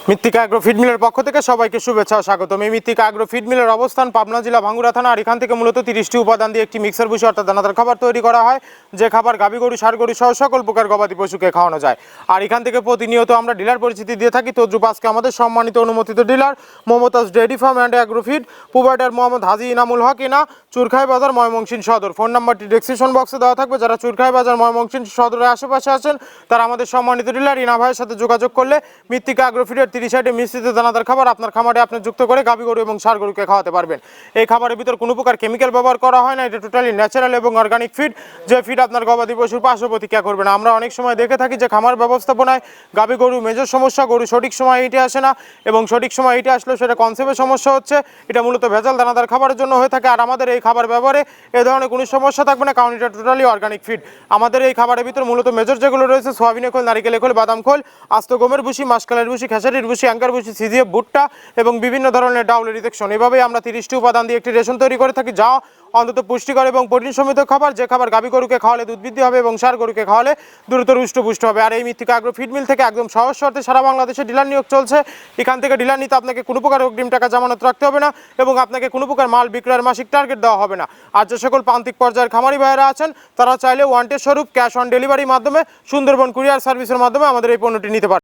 মৃত্তিকা agro feed মিলের পক্ষ থেকে সবাইকে শুভেচ্ছা ও স্বাগতম। এই মৃত্তিকা অ্যাগ্রো ফিড মিলের অবস্থান পাবনা জেলা ভাঙ্গুড়া থানা। আর এখান থেকে মূলত 30টি উপাদান দিয়ে একটি মিক্সার ভুসি অর্থাৎ দানাদার খাবার তৈরি করা হয়, যে খাবার গাভী গরু ষাঁড় গরু সহ সকল প্রকার গবাদি পশুকে খাওয়ানো যায়। আর এখান থেকে প্রতিনিয়ত আমরা ডিলার পরিচিতি দিয়ে থাকি। তদ্রুপ আজকে আমাদের সম্মানিত অনুমোদিত dealer Momtaz dairy farm and agro feed, provider Mohammad Haji Inamul Haque Ina, Churkhai বাজার, ময়মনসিংহ সদর। ফোন নাম্বারটি ডেসক্রিপশন বক্সে দেওয়া থাকবে। যারা চুরখাই বাজার, ময়মনসিংহ সদরের আশেপাশে আছেন তারা আমাদের সম্মানিত ডিলার ইনা ভাইয়ের সাথে যোগাযোগ করলে মৃত্তিকা অ্যাগ্রো ফিডের 30 আইটেম মিশ্রিত দানাদার খাবার আপনার খামারে আপনি যুক্ত করে গাভী গরু এবং ষাঁড় গরুকে খাওয়াতে পারবেন। এই খাবারের ভিতর কোনো প্রকার কেমিক্যাল ব্যবহার করা হয় না। এটা টোটালি ন্যাচারাল এবং অর্গানিক ফিড, যে ফিড আপনার গবাদি পশুর পার্শ্ব প্রতিক্রিয়া করবে না। আমরা অনেক সময় দেখে থাকি যে খামার ব্যবস্থাপনায় গাভী গরু মেজর সমস্যা, গরু সঠিক সময় ইটে আসে না, এবং সঠিক সময় ইটে আসলেও সেটা কনসেপ্টের সমস্যা হচ্ছে। এটা মূলত ভেজাল দানাদার খাবারের জন্য হয়ে থাকে। আর আমাদের এই খাবার ব্যবহারে এ ধরনের কোনো সমস্যা থাকবে না, কারণ এটা টোটালি অর্গানিক ফিড। আমাদের এই খাবারের ভিতর মূলত মেজর যেগুলো রয়েছে সোয়াবিনের খোল, নারিকেলের খোল, বাদাম খোল, আস্ত গমের ভুসি, মাসকালের ভুসি, খেসারির ভুসি, অ্যাঙ্কার ভুসি, সিজিএফ, ভুট্টা এবং বিভিন্ন ধরনের ডাউলের রিজেকশন। এভাবেই আমরা 30টি উপাদান দিয়ে একটি রেশন তৈরি করে থাকি, যা অন্তত পুষ্টিকর এবং প্রোটিন সমৃদ্ধ খাবার, যে খাবার গাভী গরুকে খাওয়ালে দুধ বৃদ্ধি হবে এবং ষাঁড় গরুকে খাওয়ালে দ্রুত হৃষ্টপুষ্ট হবে। আর এই মৃত্তিকা অ্যাগ্রো ফিড মিল থেকে একদম সহজ শর্তে সারা বাংলাদেশে ডিলার নিয়োগ চলছে। এখান থেকে ডিলার নিতে আপনাকে কোনো প্রকার অগ্রিম টাকা জামানত রাখতে হবে না, এবং আপনাকে কোনো প্রকার মাল বিক্রয়ের মাসিক টার্গেট দেওয়া হবে না। আর যে সকল প্রান্তিক পর্যায়ের খামারি ভাইয়েরা আছেন তারা চাইলে ওয়ান্টেড স্বরূপ ক্যাশ অন ডেলিভারির মাধ্যমে সুন্দরবন কুরিয়ার সার্ভিসের মাধ্যমে আমাদের এই পণ্যটি নিতে পারেন।